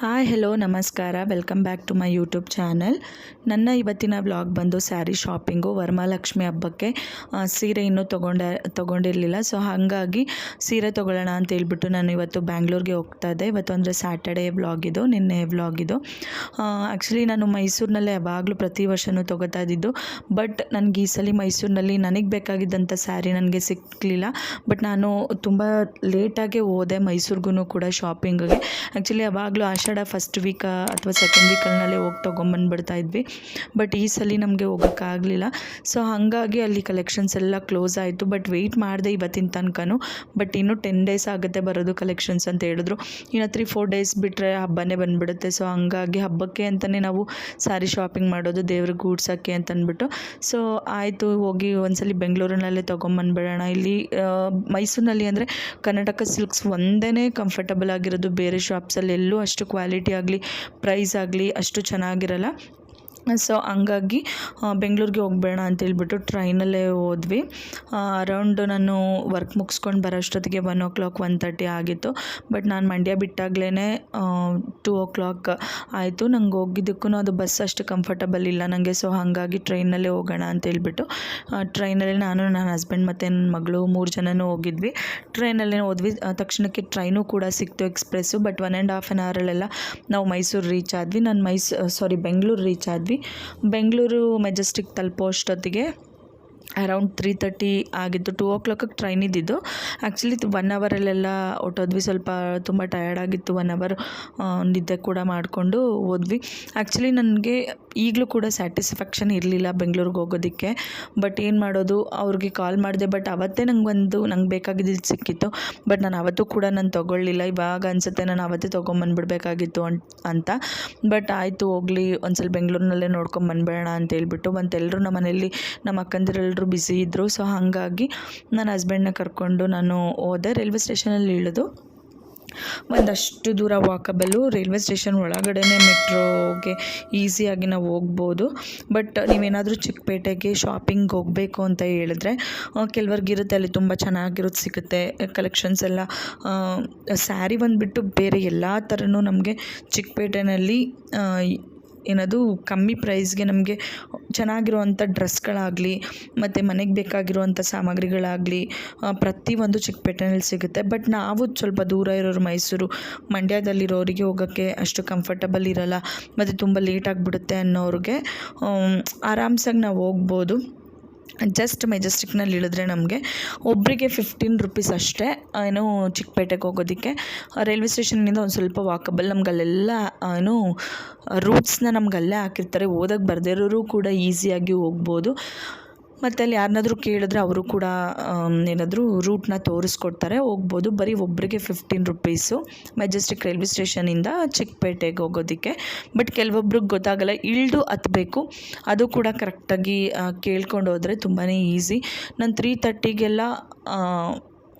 Hi hello ನಮಸ್ಕಾರ welcome back to my YouTube channel. ನನ್ನ ಇವತ್ತಿನ ವ್ಲಾಗ್ ಬಂದು ಸ್ಯಾರಿ ಶಾಪಿಂಗು. ವರಮಹಾಲಕ್ಷ್ಮಿ ಹಬ್ಬಕ್ಕೆ ಸೀರೆ ಇನ್ನೂ ತೊಗೊಂಡಿರಲಿಲ್ಲ. ಸೊ ಹಾಗಾಗಿ ಸೀರೆ ತೊಗೊಳ್ಳೋಣ ಅಂತ ಹೇಳ್ಬಿಟ್ಟು ನಾನು ಇವತ್ತು ಬ್ಯಾಂಗ್ಳೂರಿಗೆ ಹೋಗ್ತಾ ಇದ್ದೆ. ಇವತ್ತು ಅಂದರೆ ಸ್ಯಾಟರ್ಡೇ ವ್ಲಾಗ್ ಇದು, ನಿನ್ನೆ ವ್ಲಾಗ್ ಇದು. ಆ್ಯಕ್ಚುಲಿ ನಾನು ಮೈಸೂರಿನಲ್ಲೇ ಯಾವಾಗಲೂ ಪ್ರತಿ ವರ್ಷವೂ ತೊಗೋತಾ ಇದ್ದಿದ್ದು. ಬಟ್ ನನಗೆ ಈ ಸಲ ಮೈಸೂರಿನಲ್ಲಿ ನನಗೆ ಬೇಕಾಗಿದ್ದಂಥ ಸ್ಯಾರಿ ನನಗೆ ಸಿಕ್ಕಲಿಲ್ಲ. ಬಟ್ ನಾನು ತುಂಬ ಲೇಟಾಗೆ ಹೋದೆ ಮೈಸೂರಿಗೂ ಕೂಡ ಶಾಪಿಂಗಿಗೆ. ಆ್ಯಕ್ಚುಲಿ ಯಾವಾಗಲೂ ಆಷಾಢ ಫಸ್ಟ್ ವೀಕ್ ಅಥವಾ ಸೆಕೆಂಡ್ ವೀಕಲ್ನಲ್ಲೇ ಹೋಗಿ ತೊಗೊಂಬಂದುಬಿಡ್ತಾ ಇದ್ವಿ. ಬಟ್ ಈ ಸಲ ನಮಗೆ ಹೋಗೋಕ್ಕಾಗಲಿಲ್ಲ. ಸೊ ಹಾಗಾಗಿ ಅಲ್ಲಿ ಕಲೆಕ್ಷನ್ಸ್ ಎಲ್ಲ ಕ್ಲೋಸ್ ಆಯಿತು. ಬಟ್ ವೆಯ್ಟ್ ಮಾಡಿದೆ ಇವತ್ತಿನ ತನಕನೂ. ಬಟ್ ಇನ್ನೂ 10 days ಆಗುತ್ತೆ ಬರೋದು ಕಲೆಕ್ಷನ್ಸ್ ಅಂತ ಹೇಳಿದ್ರು. ಇನ್ನು 3-4 days ಬಿಟ್ಟರೆ ಹಬ್ಬನೇ ಬಂದುಬಿಡುತ್ತೆ. ಸೊ ಹಂಗಾಗಿ ಹಬ್ಬಕ್ಕೆ ಅಂತಲೇ ನಾವು ಸ್ಯಾರಿ ಶಾಪಿಂಗ್ ಮಾಡೋದು, ದೇವ್ರಿಗೆ ಗೂಡ್ಸೋಕ್ಕೆ ಅಂತ ಅಂದ್ಬಿಟ್ಟು. ಸೊ ಆಯಿತು, ಹೋಗಿ ಒಂದ್ಸಲಿ ಬೆಂಗಳೂರಿನಲ್ಲೇ ತೊಗೊಂಬಂದ್ಬಿಡೋಣ. ಇಲ್ಲಿ ಮೈಸೂರಿನಲ್ಲಿ ಅಂದರೆ ಕರ್ನಾಟಕ ಸಿಲ್ಕ್ಸ್ ಒಂದೇ ಕಂಫರ್ಟಬಲ್ ಆಗಿರೋದು. ಬೇರೆ ಶಾಪ್ಸಲ್ಲಿ ಎಲ್ಲೂ ಅಷ್ಟು ಕ್ವಾಲಿಟಿ ಆಗಲಿ ಪ್ರೈಸ್ ಆಗಲಿ ಅಷ್ಟು ಚೆನ್ನಾಗಿರಲ್ಲ. ಸೊ ಹಂಗಾಗಿ ಬೆಂಗಳೂರಿಗೆ ಹೋಗ್ಬೇಡ ಅಂತೇಳ್ಬಿಟ್ಟು ಟ್ರೈನಲ್ಲೇ ಹೋದ್ವಿ. ಅರೌಂಡ್ ನಾನು ವರ್ಕ್ ಮುಗಿಸ್ಕೊಂಡು ಬರೋ ಅಷ್ಟೊತ್ತಿಗೆ 1 o'clock 1:30 ಆಗಿತ್ತು. ಬಟ್ ನಾನು ಮಂಡ್ಯ ಬಿಟ್ಟಾಗ್ಲೇ 2 o'clock ಆಯಿತು. ನಂಗೆ ಹೋಗಿದ್ದಕ್ಕೂ ಅದು ಬಸ್ ಅಷ್ಟು ಕಂಫರ್ಟಬಲ್ ಇಲ್ಲ ನನಗೆ. ಸೊ ಹಾಗಾಗಿ ಟ್ರೈನಲ್ಲೇ ಹೋಗೋಣ ಅಂತೇಳ್ಬಿಟ್ಟು ಟ್ರೈನಲ್ಲಿ ನಾನು, ನನ್ನ ಹಸ್ಬೆಂಡ್ ಮತ್ತು ನನ್ನ ಮಗಳು 3 ಜನನೂ ಹೋಗಿದ್ವಿ. ಟ್ರೈನಲ್ಲೇ ಹೋದ್ವಿ. ತಕ್ಷಣಕ್ಕೆ ಟ್ರೈನು ಕೂಡ ಸಿಕ್ತು, ಎಕ್ಸ್ಪ್ರೆಸ್ಸು. ಬಟ್ 1.5 hourಲ್ಲೆಲ್ಲ ನಾವು ಮೈಸೂರು ರೀಚ್ ಆದ್ವಿ. ನಾನು ಬೆಂಗಳೂರು ರೀಚ್ ಆದ್ವಿ. ಬೆಂಗಳೂರು ಮೆಜೆಸ್ಟಿಕ್ ತಲುಪೋ ಅಷ್ಟೊತ್ತಿಗೆ ಅರೌಂಡ್ 3:30 ಆಗಿತ್ತು. 2 o'clock ಟ್ರೈನ್ ಇದ್ದಿದ್ದು. ಆ್ಯಕ್ಚುಲಿ 1 hourಲ್ಲೆಲ್ಲ ಹೊಟ್ಟೋದ್ವಿ. ಸ್ವಲ್ಪ ತುಂಬ ಟಯರ್ಡ್ ಆಗಿತ್ತು. 1 hour ನಿದ್ದೆ ಕೂಡ ಮಾಡಿಕೊಂಡು ಹೋದ್ವಿ. ಆ್ಯಕ್ಚುಲಿ ನನಗೆ ಈಗಲೂ ಕೂಡ ಸ್ಯಾಟಿಸ್ಫ್ಯಾಕ್ಷನ್ ಇರಲಿಲ್ಲ ಬೆಂಗಳೂರಿಗೆ ಹೋಗೋದಕ್ಕೆ. ಬಟ್ ಏನು ಮಾಡೋದು, ಅವ್ರಿಗೆ ಕಾಲ್ ಮಾಡಿದೆ. ಬಟ್ ಅವತ್ತೇ ನಂಗೆ ಬೇಕಾಗಿದ್ದು ಸಿಕ್ಕಿತ್ತು. ಬಟ್ ನಾನು ಅವತ್ತೂ ಕೂಡ ನಾನು ತೊಗೊಳ್ಳಿಲ್ಲ. ಇವಾಗ ಅನಿಸುತ್ತೆ ನಾನು ಅವತ್ತೇ ತೊಗೊಂಬಂದ್ಬಿಡ್ಬೇಕಾಗಿತ್ತು ಅಂತ. ಬಟ್ ಆಯಿತು, ಹೋಗಲಿ ಒಂದ್ಸಲ ಬೆಂಗಳೂರಿನಲ್ಲೇ ನೋಡ್ಕೊಂಬಂದ್ಬೇಡ ಅಂತ ಹೇಳ್ಬಿಟ್ಟು. ಎಲ್ಲರೂ ನಮ್ಮ ಮನೆಯಲ್ಲಿ ನಮ್ಮ ಅಕ್ಕಂದಿರೆಲ್ಲರೂ ಬ್ಯುಸಿ ಇದ್ದರು. ಸೊ ಹಾಗಾಗಿ ನನ್ನ ಹಸ್ಬೆಂಡ್ನ ಕರ್ಕೊಂಡು ನಾನು ಹೋದೆ. ರೈಲ್ವೆ ಸ್ಟೇಷನಲ್ಲಿ ಇಳಿದು ಒಂದಷ್ಟು ದೂರ ವಾಕಬಲ್ಲು. ರೈಲ್ವೆ ಸ್ಟೇಷನ್ ಒಳಗಡೆನೇ ಮೆಟ್ರೋಗೆ ಈಸಿಯಾಗಿ ನಾವು ಹೋಗ್ಬೋದು. ಬಟ್ ನೀವೇನಾದರೂ ಚಿಕ್ಕಪೇಟೆಗೆ ಶಾಪಿಂಗ್ ಹೋಗಬೇಕು ಅಂತ ಹೇಳಿದ್ರೆ ಕೆಲವ್ರಿಗಿರುತ್ತೆ ಅಲ್ಲಿ ತುಂಬ ಚೆನ್ನಾಗಿರೋದು ಸಿಗುತ್ತೆ. ಕಲೆಕ್ಷನ್ಸ್ ಎಲ್ಲ ಸ್ಯಾರಿ ಬಂದುಬಿಟ್ಟು ಬೇರೆ ಎಲ್ಲ ಥರನೂ ನಮಗೆ ಚಿಕ್ಕಪೇಟೆನಲ್ಲಿ ಏನದು ಕಮ್ಮಿ ಪ್ರೈಸ್ಗೆ ನಮಗೆ ಚೆನ್ನಾಗಿರುವಂಥ ಡ್ರೆಸ್ಗಳಾಗಲಿ ಮತ್ತು ಮನೆಗೆ ಬೇಕಾಗಿರುವಂಥ ಸಾಮಗ್ರಿಗಳಾಗಲಿ ಪ್ರತಿಯೊಂದು ಚಿಕ್ಕಪೇಟೆನಲ್ಲಿ ಸಿಗುತ್ತೆ. ಬಟ್ ನಾವು ಸ್ವಲ್ಪ ದೂರ ಇರೋರು, ಮೈಸೂರು ಮಂಡ್ಯದಲ್ಲಿರೋರಿಗೆ ಹೋಗೋಕ್ಕೆ ಅಷ್ಟು ಕಂಫರ್ಟಬಲ್ ಇರೋಲ್ಲ ಮತ್ತು ತುಂಬ ಲೇಟ್ ಆಗಿಬಿಡುತ್ತೆ ಅನ್ನೋರಿಗೆ ಆರಾಮ್ಸಾಗಿ ನಾವು ಹೋಗ್ಬೋದು. ಜಸ್ಟ್ ಮೆಜೆಸ್ಟಿಕ್ನಲ್ಲಿ ಇಳಿದ್ರೆ ನಮಗೆ ಒಬ್ಬರಿಗೆ 15 rupees ಅಷ್ಟೇ ಏನು ಚಿಕ್ಕಪೇಟೆಗೆ ಹೋಗೋದಕ್ಕೆ. ರೈಲ್ವೆ ಸ್ಟೇಷನ್ನಿಂದ ಒಂದು ಸ್ವಲ್ಪ ವಾಕಬಲ್. ನಮಗಲ್ಲೆಲ್ಲ ಏನು ರೂಟ್ಸ್ನ ನಮಗಲ್ಲೇ ಹಾಕಿರ್ತಾರೆ. ಓದೋಕ್ಕೆ ಬರದೇ ಇರೋರು ಕೂಡ ಈಸಿಯಾಗಿ ಹೋಗ್ಬೋದು. ಮತ್ತು ಅಲ್ಲಿ ಯಾರನ್ನಾದ್ರೂ ಕೇಳಿದ್ರೆ ಅವರು ಕೂಡ ಏನಾದರೂ ರೂಟ್ನ ತೋರಿಸ್ಕೊಡ್ತಾರೆ, ಹೋಗ್ಬೋದು. ಬರೀ ಒಬ್ಬರಿಗೆ 15 rupees ಮೆಜೆಸ್ಟಿಕ್ ರೈಲ್ವೆ ಸ್ಟೇಷನಿಂದ ಚಿಕ್ಕಪೇಟೆಗೆ ಹೋಗೋದಕ್ಕೆ. ಬಟ್ ಕೆಲವೊಬ್ರಿಗೆ ಗೊತ್ತಾಗಲ್ಲ, ಇಳಿದು ಹತ್ತಬೇಕು. ಅದು ಕೂಡ ಕರೆಕ್ಟಾಗಿ ಕೇಳ್ಕೊಂಡು ಹೋದರೆ ತುಂಬಾ ಈಸಿ. ನಾನು 3:30ಗೆಲ್ಲ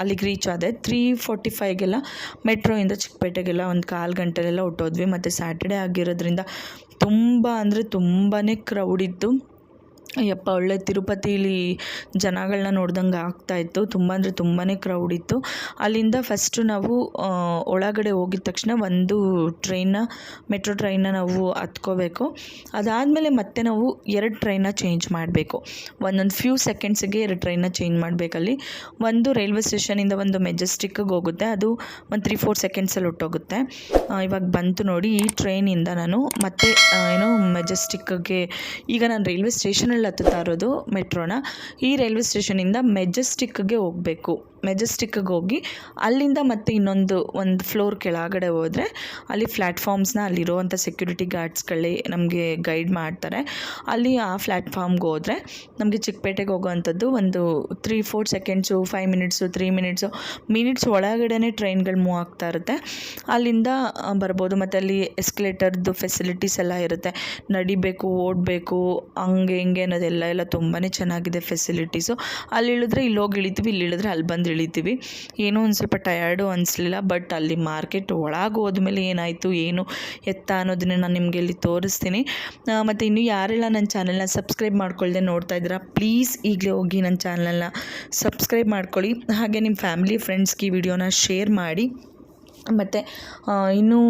ಅಲ್ಲಿಗೆ ರೀಚ್ ಆದೆ. 3:45ಗೆಲ್ಲ ಮೆಟ್ರೋಯಿಂದ ಚಿಕ್ಕಪೇಟೆಗೆಲ್ಲ ಒಂದು 1/4 ಗಂಟೆಲೆಲ್ಲ ಹೊಟ್ಟೋದ್ವಿ. ಮತ್ತು ಸ್ಯಾಟರ್ಡೇ ಆಗಿರೋದ್ರಿಂದ ತುಂಬ ಅಂದರೆ ತುಂಬಾ ಕ್ರೌಡ್ ಇತ್ತು. ಯಪ್ಪ, ಒಳ್ಳೆ ತಿರುಪತಿಲಿ ಜನಗಳನ್ನ ನೋಡ್ದಂಗೆ ಆಗ್ತಾಯಿತ್ತು. ತುಂಬ ಅಂದರೆ ತುಂಬಾ ಕ್ರೌಡ್ ಇತ್ತು. ಅಲ್ಲಿಂದ ಫಸ್ಟು ನಾವು ಒಳಗಡೆ ಹೋಗಿದ ತಕ್ಷಣ ಒಂದು ಮೆಟ್ರೋ ಟ್ರೈನ್ನ ನಾವು ಹತ್ಕೋಬೇಕು. ಅದಾದಮೇಲೆ ಮತ್ತೆ ನಾವು 2 ಟ್ರೈನ್ನ ಚೇಂಜ್ ಮಾಡಬೇಕು. ಒಂದೊಂದು ಫ್ಯೂ ಸೆಕೆಂಡ್ಸಿಗೆ 2 ಟ್ರೈನ್ನ ಚೇಂಜ್ ಮಾಡಬೇಕಲ್ಲಿ. ಒಂದು ರೈಲ್ವೆ ಸ್ಟೇಷನಿಂದ ಒಂದು ಮೆಜೆಸ್ಟಿಕ್ಗೆ ಹೋಗುತ್ತೆ, ಅದು ಒಂದು 3-4 ಸೆಕೆಂಡ್ಸಲ್ಲಿ ಹೊಟ್ಟೋಗುತ್ತೆ. ಇವಾಗ ಬಂತು ನೋಡಿ, ಈ ಟ್ರೈನಿಂದ ನಾನು ಮತ್ತೆ ಮೆಜೆಸ್ಟಿಕ್ಗೆ, ಈಗ ನಾನು ರೈಲ್ವೆ ಸ್ಟೇಷನಲ್ಲಿ ಹತ್ತುತ್ತಾ ಇರೋದು ಮೆಟ್ರೋನ. ಈ ರೈಲ್ವೆ ಸ್ಟೇಷನಿಂದ ಮೆಜೆಸ್ಟಿಕ್ಗೆ ಹೋಗಬೇಕು. ಮೆಜೆಸ್ಟಿಕ್ಗೆ ಹೋಗಿ ಅಲ್ಲಿಂದ ಮತ್ತೆ ಒಂದು ಫ್ಲೋರ್ ಕೆಳಗಡೆ ಹೋದರೆ ಅಲ್ಲಿ ಪ್ಲ್ಯಾಟ್ಫಾರ್ಮ್ಸ್ನ ಅಲ್ಲಿರುವಂಥ ಸೆಕ್ಯೂರಿಟಿ ಗಾರ್ಡ್ಸ್ಗಳೇ ನಮಗೆ ಗೈಡ್ ಮಾಡ್ತಾರೆ. ಅಲ್ಲಿ ಆ ಪ್ಲ್ಯಾಟ್ಫಾರ್ಮ್ಗೆ ಹೋದರೆ ನಮಗೆ ಚಿಕ್ಕಪೇಟೆಗೆ ಹೋಗೋವಂಥದ್ದು ಒಂದು 3-4 ಸೆಕೆಂಡ್ಸು, 5 minutes, 3 ಮಿನಿಟ್ಸ್ ಒಳಗಡೆ ಟ್ರೈನ್ಗಳು ಮೂವ್ ಆಗ್ತಾ ಇರುತ್ತೆ. ಅಲ್ಲಿಂದ ಬರ್ಬೋದು. ಮತ್ತು ಅಲ್ಲಿ ಎಸ್ಕಲೇಟರ್ದು ಫೆಸಿಲಿಟೀಸ್ ಎಲ್ಲ ಇರುತ್ತೆ. ನಡಿಬೇಕು, ಓಡಬೇಕು, ಹಂಗೆ ಹಿಂಗೆ ಅನ್ನೋದೆಲ್ಲ ತುಂಬಾ ಚೆನ್ನಾಗಿದೆ ಫೆಸಿಲಿಟೀಸು. ಅಲ್ಲಿ ಇಳಿದ್ರೆ ಇಲ್ಲಿ ಹೋಗಿ ಇಳಿತೀವಿ, ಇಲ್ಲಿ ಇಳಿದ್ರೆ ಅಲ್ಲಿ ಬಂದು ಇಳಿತೀವಿ. ಏನೋ ಒಂದು ಸ್ವಲ್ಪ ಟಯರ್ಡು ಅನಿಸ್ಲಿಲ್ಲ. ಬಟ್ ಅಲ್ಲಿ ಮಾರ್ಕೆಟ್ ಒಳಗೆ ಹೋದ್ಮೇಲೆ ಏನಾಯಿತು ಏನು ಎತ್ತ ಅನ್ನೋದನ್ನ ನಾನು ನಿಮಗೆ ಇಲ್ಲಿ ತೋರಿಸ್ತೀನಿ. ಮತ್ತು ಇನ್ನೂ ಯಾರೆಲ್ಲ ನನ್ನ ಚಾನಲ್ನ ಸಬ್ಸ್ಕ್ರೈಬ್ ಮಾಡ್ಕೊಳ್ದೆ ನೋಡ್ತಾ ಇದ್ದೀರಾ, ಪ್ಲೀಸ್ ಈಗಲೇ ಹೋಗಿ ನನ್ನ ಚಾನಲ್ನ ಸಬ್ಸ್ಕ್ರೈಬ್ ಮಾಡ್ಕೊಳ್ಳಿ. ಹಾಗೆ ನಿಮ್ಮ ಫ್ಯಾಮಿಲಿ ಫ್ರೆಂಡ್ಸ್ಗೆ ಈ ವಿಡಿಯೋನ ಶೇರ್ ಮಾಡಿ. ಮತ್ತು ಇನ್ನೂ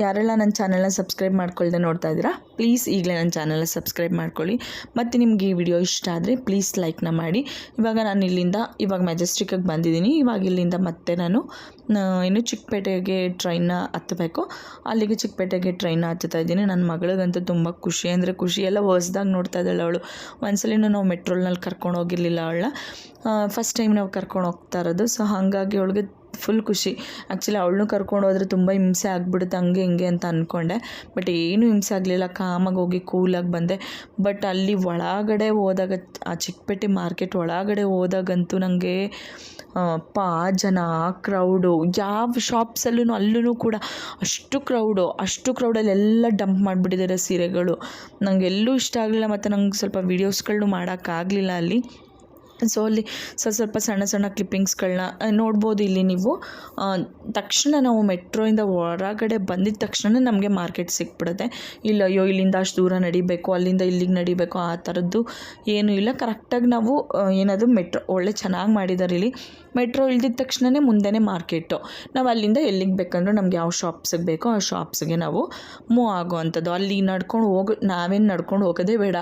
ಯಾರೆಲ್ಲ ನನ್ನ ಚಾನಲ್ನ ಸಬ್ಸ್ಕ್ರೈಬ್ ಮಾಡ್ಕೊಳ್ದೆ ನೋಡ್ತಾ ಇದ್ದೀರಾ, ಪ್ಲೀಸ್ ಈಗಲೇ ನನ್ನ ಚಾನಲ್ನ ಸಬ್ಸ್ಕ್ರೈಬ್ ಮಾಡ್ಕೊಳ್ಳಿ. ಮತ್ತು ನಿಮ್ಗೆ ಈ ವಿಡಿಯೋ ಇಷ್ಟ ಆದರೆ ಪ್ಲೀಸ್ ಲೈಕ್ನ ಮಾಡಿ. ಇವಾಗ ಮೆಜೆಸ್ಟಿಕ್ಕಿಗೆ ಬಂದಿದ್ದೀನಿ. ಇವಾಗ ಇಲ್ಲಿಂದ ಮತ್ತೆ ನಾನು ಇನ್ನು ಚಿಕ್ಕಪೇಟೆಗೆ ಟ್ರೈನ್ನ ಹತ್ತಬೇಕು. ಅಲ್ಲಿಗೆ ಚಿಕ್ಕಪೇಟೆಗೆ ಟ್ರೈನ್ನ ಹತ್ತುತ್ತಾ ಇದ್ದೀನಿ. ನನ್ನ ಮಗಳಿಗಂತೂ ತುಂಬ ಖುಷಿ ಅಂದರೆ ಖುಷಿ. ಎಲ್ಲ ಹೊಸ್ದಾಗಿ ನೋಡ್ತಾ ಇದ್ದಾಳೆ ಅವಳು. ಒಂದ್ಸಲಿನೂ ನಾವು ಮೆಟ್ರೋಲ್ನಲ್ಲಿ ಕರ್ಕೊಂಡು ಹೋಗಿರಲಿಲ್ಲ ಅವಳನ್ನ. ಫಸ್ಟ್ ಟೈಮ್ ನಾವು ಕರ್ಕೊಂಡು ಹೋಗ್ತಾ ಇರೋದು. ಸೊ ಹಾಗಾಗಿ ಅವಳಿಗೆ ಫುಲ್ ಖುಷಿ. ಆ್ಯಕ್ಚುಲಿ ಅವಳನ್ನೂ ಕರ್ಕೊಂಡು ಹೋದರೆ ತುಂಬ ಹಿಂಸೆ ಆಗಿಬಿಡುತ್ತೆ ಹಂಗೆ ಹಿಂಗೆ ಅಂತ ಅಂದ್ಕೊಂಡೆ. ಬಟ್ ಏನೂ ಹಿಂಸೆ ಆಗಲಿಲ್ಲ, ಕಾಮಾಗಿ ಹೋಗಿ ಕೂಲಾಗಿ ಬಂದೆ. ಬಟ್ ಅಲ್ಲಿ ಒಳಗಡೆ ಹೋದಾಗ, ಆ ಚಿಕ್ಕಪೇಟೆ ಮಾರ್ಕೆಟ್ ಒಳಗಡೆ ಹೋದಾಗಂತೂ ನನಗೆ ಆ ಜನ, ಆ ಕ್ರೌಡು, ಯಾವ ಶಾಪ್ಸಲ್ಲೂ ಅಲ್ಲೂ ಕೂಡ ಅಷ್ಟು ಕ್ರೌಡಲ್ಲಿ ಎಲ್ಲ ಡಂಪ್ ಮಾಡಿಬಿಟ್ಟಿದ್ದಾರೆ ಸೀರೆಗಳು. ನನಗೆ ಎಲ್ಲೂ ಇಷ್ಟ ಆಗಲಿಲ್ಲ. ಮತ್ತು ನಂಗೆ ಸ್ವಲ್ಪ ವೀಡಿಯೋಸ್ಗಳನ್ನೂ ಮಾಡೋಕ್ಕಾಗಲಿಲ್ಲ ಅಲ್ಲಿ. ಸೊ ಅಲ್ಲಿ ಸ್ವಲ್ಪ ಸಣ್ಣ ಕ್ಲಿಪ್ಪಿಂಗ್ಸ್ಗಳನ್ನ ನೋಡ್ಬೋದು. ಇಲ್ಲಿ ನೀವು ತಕ್ಷಣ ನಾವು ಮೆಟ್ರೋಯಿಂದ ಹೊರಗಡೆ ಬಂದಿದ್ದ ತಕ್ಷಣ ನಮಗೆ ಮಾರ್ಕೆಟ್ ಸಿಕ್ಬಿಡುತ್ತೆ. ಇಲ್ಲ ಅಯ್ಯೋ ಇಲ್ಲಿಂದ ಅಷ್ಟು ದೂರ ನಡಿಬೇಕು, ಅಲ್ಲಿಂದ ಇಲ್ಲಿಗೆ ನಡಿಬೇಕು, ಆ ಥರದ್ದು ಏನೂ ಇಲ್ಲ. ಕರೆಕ್ಟಾಗಿ ನಾವು ಏನದು ಮೆಟ್ರೋ ಒಳ್ಳೆ ಚೆನ್ನಾಗಿ ಮಾಡಿದ್ದಾರೆ ಇಲ್ಲಿ. ಮೆಟ್ರೋ ಇಳ್ದಿದ ತಕ್ಷಣವೇ ಮುಂದೆನೇ ಮಾರ್ಕೆಟು. ನಾವು ಅಲ್ಲಿಂದ ಎಲ್ಲಿಗೆ ಬೇಕಂದ್ರೆ ನಮ್ಗೆ ಯಾವ ಶಾಪ್ಸಿಗೆ ಬೇಕೋ ಆ ಶಾಪ್ಸಿಗೆ ನಾವು ಮೂವ್ ಆಗೋ ಅಂಥದ್ದು. ಅಲ್ಲಿ ನಾವೇನು ನಡ್ಕೊಂಡು ಹೋಗೋದೇ ಬೇಡ,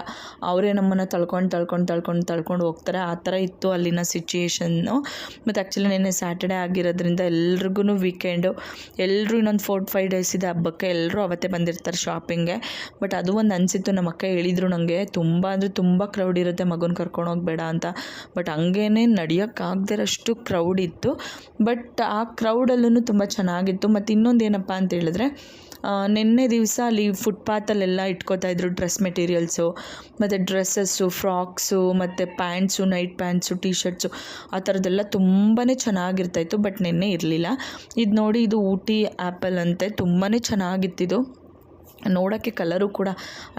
ಅವರೇ ನಮ್ಮನ್ನು ತಳ್ಕೊಂಡು ಹೋಗ್ತಾರೆ. ಆ ಥರ ಇತ್ತು ಅಲ್ಲಿನ ಸಿಚುಯೇಷನ್ನು. ಮತ್ತು ಆ್ಯಕ್ಚುಲಿ ನೆನ್ನೆ ಸ್ಯಾಟರ್ಡೇ ಆಗಿರೋದ್ರಿಂದ ಎಲ್ರಿಗೂ ವೀಕೆಂಡು, ಎಲ್ಲರೂ ಇನ್ನೊಂದು 4-5 ಡೇಸ್ ಇದೆ ಹಬ್ಬಕ್ಕೆ. ಎಲ್ಲರೂ ಅವತ್ತೇ ಬಂದಿರ್ತಾರೆ ಶಾಪಿಂಗ್ಗೆ. ಬಟ್ ಅದು ಒಂದು ಅನಿಸಿತ್ತು. ನಮ್ಮ ಅಕ್ಕ ಹೇಳಿದರು ನನಗೆ, ತುಂಬ ಅಂದರೆ ತುಂಬ ಕ್ರೌಡ್ ಇರುತ್ತೆ, ಮಗನ ಕರ್ಕೊಂಡು ಹೋಗಬೇಡ ಅಂತ. ಬಟ್ ಹಂಗೇನೆ ನಡೆಯೋಕ್ಕಾಗದಿರೋಷ್ಟು ಕ್ರೌಡ್ ಇತ್ತು. ಬಟ್ ಆ ಕ್ರೌಡಲ್ಲೂ ತುಂಬ ಚೆನ್ನಾಗಿತ್ತು. ಮತ್ತು ಇನ್ನೊಂದು ಏನಪ್ಪ ಅಂತ ಹೇಳಿದ್ರೆ, ನಿನ್ನೆ ದಿವಸ ಅಲ್ಲಿ ಫುಟ್ಪಾತಲ್ಲೆಲ್ಲ ಇಟ್ಕೋತಾಯಿದ್ರು ಡ್ರೆಸ್ ಮೆಟೀರಿಯಲ್ಸು, ಮತ್ತು ಡ್ರೆಸ್ಸಸ್ಸು, ಫ್ರಾಕ್ಸು, ಮತ್ತು pants, night pants, tea shirts, ಆ ಥರದ್ದೆಲ್ಲ ತುಂಬಾ ಚೆನ್ನಾಗಿರ್ತಾಯಿತ್ತು. ಬಟ್ ನಿನ್ನೆ ಇರಲಿಲ್ಲ. ಇದು ನೋಡಿ, ಇದು ಊಟಿ ಆ್ಯಪಲ್ ಅಂತೆ. ತುಂಬಾ ಚೆನ್ನಾಗಿತ್ತಿದು. ನೋಡೋಕ್ಕೆ ಕಲರು ಕೂಡ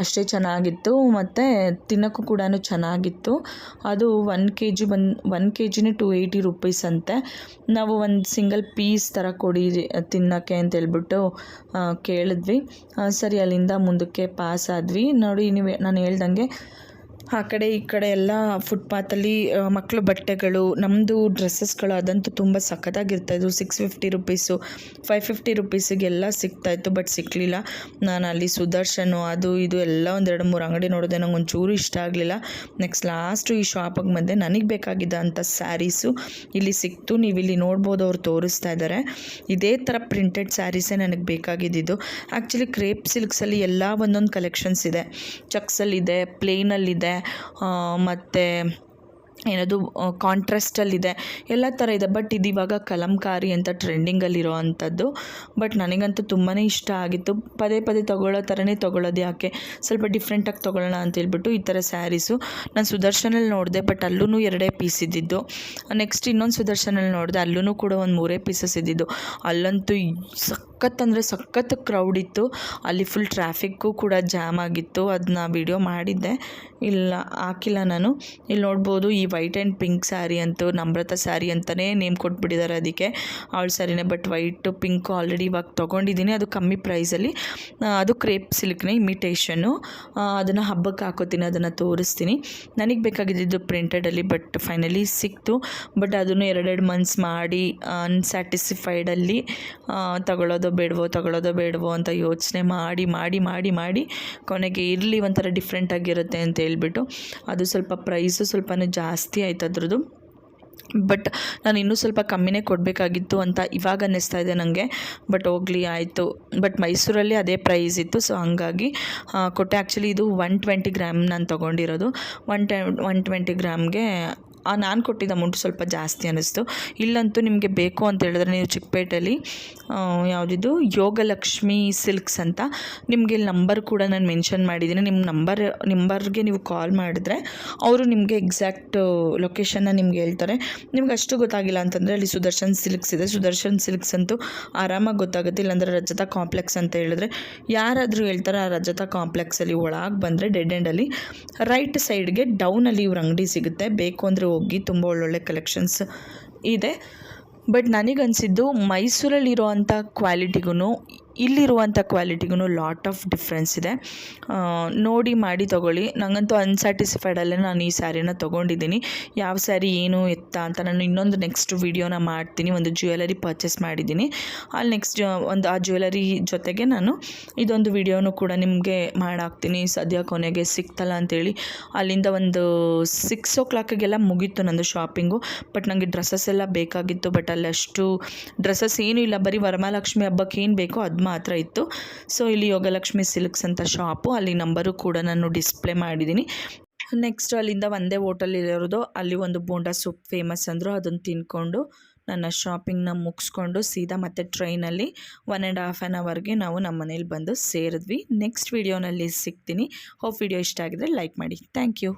ಅಷ್ಟೇ ಚೆನ್ನಾಗಿತ್ತು, ಮತ್ತು ತಿನ್ನೋಕ್ಕೂ ಕೂಡ ಚೆನ್ನಾಗಿತ್ತು. ಅದು 1 kgನೇ 280 ರೂಪೀಸ್ ಅಂತೆ. ನಾವು ಒಂದು ಸಿಂಗಲ್ ಪೀಸ್ ಥರ ಕೊಡಿ ತಿನ್ನೋಕ್ಕೆ ಅಂತ ಹೇಳ್ಬಿಟ್ಟು ಕೇಳಿದ್ವಿ. ಸರಿ, ಅಲ್ಲಿಂದ ಮುಂದಕ್ಕೆ ಪಾಸ್ ಆದ್ವಿ. ನೋಡಿ, ನಾನು ಹೇಳ್ದಂಗೆ ಆ ಕಡೆ ಈ ಕಡೆ ಎಲ್ಲ ಫುಟ್ಪಾತಲ್ಲಿ ಮಕ್ಕಳು ಬಟ್ಟೆಗಳು, ನಮ್ಮದು ಡ್ರೆಸ್ಸಸ್ಗಳು ಅದಂತೂ ತುಂಬ ಸಖತ್ತಾಗಿರ್ತಾಯಿದ್ವು. 650 ರೂಪೀಸು, 550 ರೂಪೀಸಿಗೆಲ್ಲ ಸಿಗ್ತಾಯಿತ್ತು. ಬಟ್ ಸಿಕ್ಕಲಿಲ್ಲ. ನಾನು ಅಲ್ಲಿ ಸುದರ್ಶನು ಅದು ಇದು ಎಲ್ಲ 1-2-3 ಅಂಗಡಿ ನೋಡಿದೆ. ನಂಗೆ ಒಂಚೂರು ಇಷ್ಟ ಆಗಲಿಲ್ಲ. ಲಾಸ್ಟು ಈ ಶಾಪಿಗೆ ಬಂದೆ. ನನಗೆ ಬೇಕಾಗಿದ್ದಂಥ ಸ್ಯಾರೀಸು ಇಲ್ಲಿ ಸಿಕ್ತು. ನೀವು ಇಲ್ಲಿ ನೋಡ್ಬೋದು, ಅವ್ರು ತೋರಿಸ್ತಾ ಇದ್ದಾರೆ. ಇದೇ ಥರ ಪ್ರಿಂಟೆಡ್ ಸ್ಯಾರೀಸೇ ನನಗೆ ಬೇಕಾಗಿದ್ದು. ಆ್ಯಕ್ಚುಲಿ ಕ್ರೇಪ್ ಸಿಲ್ಕ್ಸಲ್ಲಿ ಎಲ್ಲ ಒಂದೊಂದು ಕಲೆಕ್ಷನ್ಸ್ ಇದೆ. ಚಕ್ಸಲ್ಲಿದೆ, ಪ್ಲೇನಲ್ಲಿದೆ, ಮತ್ತು ಏನದು ಕಾಂಟ್ರಾಸ್ಟಲ್ಲಿದೆ, ಎಲ್ಲ ಥರ ಇದೆ. ಬಟ್ ಇದು ಇವಾಗ ಕಲಂಕಾರಿ ಅಂತ ಟ್ರೆಂಡಿಂಗಲ್ಲಿರೋ ಅಂಥದ್ದು. ಬಟ್ ನನಗಂತೂ ತುಂಬಾ ಇಷ್ಟ ಆಗಿತ್ತು. ಪದೇ ತೊಗೊಳ್ಳೋ ಥರನೇ ತೊಗೊಳ್ಳೋದು ಯಾಕೆ, ಸ್ವಲ್ಪ ಡಿಫ್ರೆಂಟಾಗಿ ತೊಗೊಳ್ಳೋಣ ಅಂತೇಳ್ಬಿಟ್ಟು ಈ ಥರ ಸ್ಯಾರೀಸು ನಾನು ಸುದರ್ಶನಲ್ಲಿ ನೋಡಿದೆ. ಬಟ್ ಅಲ್ಲೂ 2 ಪೀಸ್ ಇದ್ದಿದ್ದು. ನೆಕ್ಸ್ಟ್ ಇನ್ನೊಂದು ಸುದರ್ಶನಲ್ಲಿ ನೋಡಿದೆ, ಅಲ್ಲೂ ಕೂಡ ಒಂದು 3 ಪೀಸಸ್ ಇದ್ದಿದ್ದು. ಅಲ್ಲಂತೂ ಸಖತ್ ಕ್ರೌಡ್ ಇತ್ತು. ಅಲ್ಲಿ ಫುಲ್ ಟ್ರಾಫಿಕ್ಕು ಕೂಡ ಜಾಮ್ ಆಗಿತ್ತು. ಅದನ್ನ ವಿಡಿಯೋ ಮಾಡಿದ್ದೆ, ಇಲ್ಲ ಹಾಕಿಲ್ಲ ನಾನು. ಇಲ್ಲಿ ನೋಡ್ಬೋದು, ಈ ವೈಟ್ ಆ್ಯಂಡ್ ಪಿಂಕ್ ಸ್ಯಾರಿ ಅಂತೂ ನಮ್ರತಾ ಸ್ಯಾರಿ ಅಂತಲೇ ನೇಮ್ ಕೊಟ್ಬಿಟ್ಟಿದ್ದಾರೆ ಅದಕ್ಕೆ. ಅವಳ ಸ್ಯಾರಿನೇ. ಬಟ್ ವೈಟು ಪಿಂಕು ಆಲ್ರೆಡಿ ಇವಾಗ ತೊಗೊಂಡಿದ್ದೀನಿ. ಅದು ಕಮ್ಮಿ ಪ್ರೈಸಲ್ಲಿ. ಅದು ಕ್ರೇಪ್ ಸಿಲ್ಕ್ನೇ ಇಮಿಟೇಷನ್ನು. ಅದನ್ನು ಹಬ್ಬಕ್ಕೆ ಹಾಕೋತೀನಿ, ಅದನ್ನು ತೋರಿಸ್ತೀನಿ. ನನಗೆ ಬೇಕಾಗಿದ್ದು ಪ್ರಿಂಟೆಡಲ್ಲಿ. ಬಟ್ ಫೈನಲಿ ಸಿಕ್ತು. ಬಟ್ ಅದನ್ನು 2 ಮಂತ್ಸ್ ಮಾಡಿ ಅನ್ಸ್ಯಾಟಿಸ್ಫೈಡಲ್ಲಿ ತಗೊಳ್ಳೋದೋ ಬೇಡವೋ ಅಂತ ಯೋಚನೆ ಮಾಡಿ ಕೊನೆಗೆ ಇರಲಿ, ಒಂಥರ ಡಿಫ್ರೆಂಟಾಗಿರುತ್ತೆ ಅಂತ ಹೇಳ್ಬಿಟ್ಟು ಅದು ಸ್ವಲ್ಪ ಪ್ರೈಸು ಸ್ವಲ್ಪನೂ ಜಾಸ್ತಿ ಆಯ್ತು ಅದ್ರದ್ದು. ಬಟ್ ನಾನು ಇನ್ನೂ ಸ್ವಲ್ಪ ಕಮ್ಮಿನೇ ಕೊಡಬೇಕಾಗಿತ್ತು ಅಂತ ಇವಾಗ ಅನ್ನಿಸ್ತಾ ಇದೆ ನನಗೆ. ಬಟ್ ಹೋಗಲಿ ಆಯಿತು. ಬಟ್ ಮೈಸೂರಲ್ಲಿ ಅದೇ ಪ್ರೈಸ್ ಇತ್ತು. ಸೊ ಹಂಗಾಗಿ ಕೊಟ್ಟೆ. ಆ್ಯಕ್ಚುಲಿ ಇದು 120 ಗ್ರಾಮ್ ನಾನು ತೊಗೊಂಡಿರೋದು. 120 ಗ್ರಾಮ್ಗೆ ನಾನು ಕೊಟ್ಟಿದ್ದ ಅಮೌಂಟ್ ಸ್ವಲ್ಪ ಜಾಸ್ತಿ ಅನ್ನಿಸ್ತು. ಇಲ್ಲಂತೂ ನಿಮಗೆ ಬೇಕು ಅಂತ ಹೇಳಿದ್ರೆ ನೀವು ಚಿಕ್ಕಪೇಟೆಯಲ್ಲಿ ಯಾವುದಿದು ಯೋಗಲಕ್ಷ್ಮಿ ಸಿಲ್ಕ್ಸ್ ಅಂತ, ನಿಮಗೆ ಇಲ್ಲಿ ನಂಬರ್ ಕೂಡ ನಾನು ಮೆನ್ಷನ್ ಮಾಡಿದ್ದೀನಿ. ನಿಮ್ಮ ನಂಬರ್ಗೆ ನೀವು ಕಾಲ್ ಮಾಡಿದ್ರೆ ಅವರು ನಿಮಗೆ ಎಕ್ಸಾಕ್ಟ್ ಲೊಕೇಶನ್ನ ನಿಮ್ಗೆ ಹೇಳ್ತಾರೆ. ನಿಮ್ಗೆ ಅಷ್ಟು ಗೊತ್ತಾಗಿಲ್ಲ ಅಂತಂದರೆ ಅಲ್ಲಿ ಸುದರ್ಶನ್ ಸಿಲ್ಕ್ಸ್ ಇದೆ. ಸುದರ್ಶನ್ ಸಿಲ್ಕ್ಸ್ ಅಂತೂ ಆರಾಮಾಗಿ ಗೊತ್ತಾಗುತ್ತೆ. ಇಲ್ಲಾಂದರೆ ರಜತಾ ಕಾಂಪ್ಲೆಕ್ಸ್ ಅಂತ ಹೇಳಿದ್ರೆ ಯಾರಾದರೂ ಹೇಳ್ತಾರೆ. ಆ ರಜತಾ ಕಾಂಪ್ಲೆಕ್ಸಲ್ಲಿ ಒಳಗೆ ಬಂದರೆ ಡೆಡ್ ಎಂಡಲ್ಲಿ ರೈಟ್ ಸೈಡ್ಗೆ ಡೌನಲ್ಲಿ ಇವ್ರ ಅಂಗಡಿ ಸಿಗುತ್ತೆ. ಬೇಕು ಅಂದರೆ ಹೋಗಿ, ತುಂಬ ಒಳ್ಳೊಳ್ಳೆ ಕಲೆಕ್ಷನ್ಸ್ ಇದೆ. ಬಟ್ ನನಗನ್ಸಿದ್ದು ಮೈಸೂರಲ್ಲಿರೋ ಅಂಥ ಕ್ವಾಲಿಟಿಗೂ ಇಲ್ಲಿರುವಂಥ ಕ್ವಾಲಿಟಿಗೂ ಲಾಟ್ ಆಫ್ ಡಿಫ್ರೆನ್ಸ್ ಇದೆ. ನೋಡಿ ಮಾಡಿ ತೊಗೊಳ್ಳಿ. ನನಗಂತೂ ಅನ್ಸ್ಯಾಟಿಸ್ಫೈಡಲ್ಲೇ ನಾನು ಈ ಸ್ಯಾರಿನ ತೊಗೊಂಡಿದ್ದೀನಿ. ಯಾವ ಸ್ಯಾರಿ ಏನು ಎತ್ತ ಅಂತ ನಾನು ಇನ್ನೊಂದು ನೆಕ್ಸ್ಟ್ ವೀಡಿಯೋನ ಮಾಡ್ತೀನಿ. ಒಂದು ಜ್ಯುವೆಲರಿ ಪರ್ಚೇಸ್ ಮಾಡಿದ್ದೀನಿ, ಅಲ್ಲಿ ನೆಕ್ಸ್ಟ್ ಒಂದು ಆ ಜ್ಯುವೆಲರಿ ಜೊತೆಗೆ ನಾನು ಇದೊಂದು ವೀಡಿಯೋನು ಕೂಡ ನಿಮಗೆ ಮಾಡಾಕ್ತೀನಿ. ಸದ್ಯ ಕೊನೆಗೆ ಸಿಕ್ತಲ್ಲ ಅಂತೇಳಿ ಅಲ್ಲಿಂದ ಒಂದು 6 o'clockಗೆಲ್ಲ ಮುಗೀತು ನಂದು ಶಾಪಿಂಗು. ಬಟ್ ನನಗೆ ಡ್ರೆಸ್ಸಸ್ ಎಲ್ಲ ಬೇಕಾಗಿತ್ತು, ಬಟ್ ಅಲ್ಲಿ ಅಷ್ಟು ಡ್ರೆಸ್ಸಸ್ ಏನೂ ಇಲ್ಲ, ಬರೀ ವರಮಹಾಲಕ್ಷ್ಮಿ ಹಬ್ಬಕ್ಕೆ ಏನು ಬೇಕೋ ಅದು ಮಾತ್ರ ಇತ್ತು. ಸೊ ಇಲ್ಲಿ ಯೋಗಲಕ್ಷ್ಮಿ ಸಿಲ್ಕ್ಸ್ ಅಂತ ಶಾಪು, ಅಲ್ಲಿ ನಂಬರು ಕೂಡ ನಾನು ಡಿಸ್ಪ್ಲೇ ಮಾಡಿದ್ದೀನಿ. ನೆಕ್ಸ್ಟ್ ಅಲ್ಲಿಂದ ಒಂದೇ ಹೋಟೆಲ್ ಇರೋದು, ಅಲ್ಲಿ ಒಂದು ಬೋಂಡಾ ಸೂಪ್ ಫೇಮಸ್ ಅಂದರು, ಅದನ್ನು ತಿನ್ಕೊಂಡು ನನ್ನ ಶಾಪಿಂಗ್ನ ಮುಗಿಸ್ಕೊಂಡು ಸೀದಾ ಮತ್ತೆ ಟ್ರೈನಲ್ಲಿ 1.5 hourಗೆ ನಾವು ನಮ್ಮ ಮನೇಲಿ ಬಂದು ಸೇರಿದ್ವಿ. ನೆಕ್ಸ್ಟ್ ವೀಡಿಯೋನಲ್ಲಿ ಸಿಗ್ತೀನಿ. ಹೋಪ್ ವಿಡಿಯೋ ಇಷ್ಟ ಆಗಿದ್ರೆ ಲೈಕ್ ಮಾಡಿ. Thank you.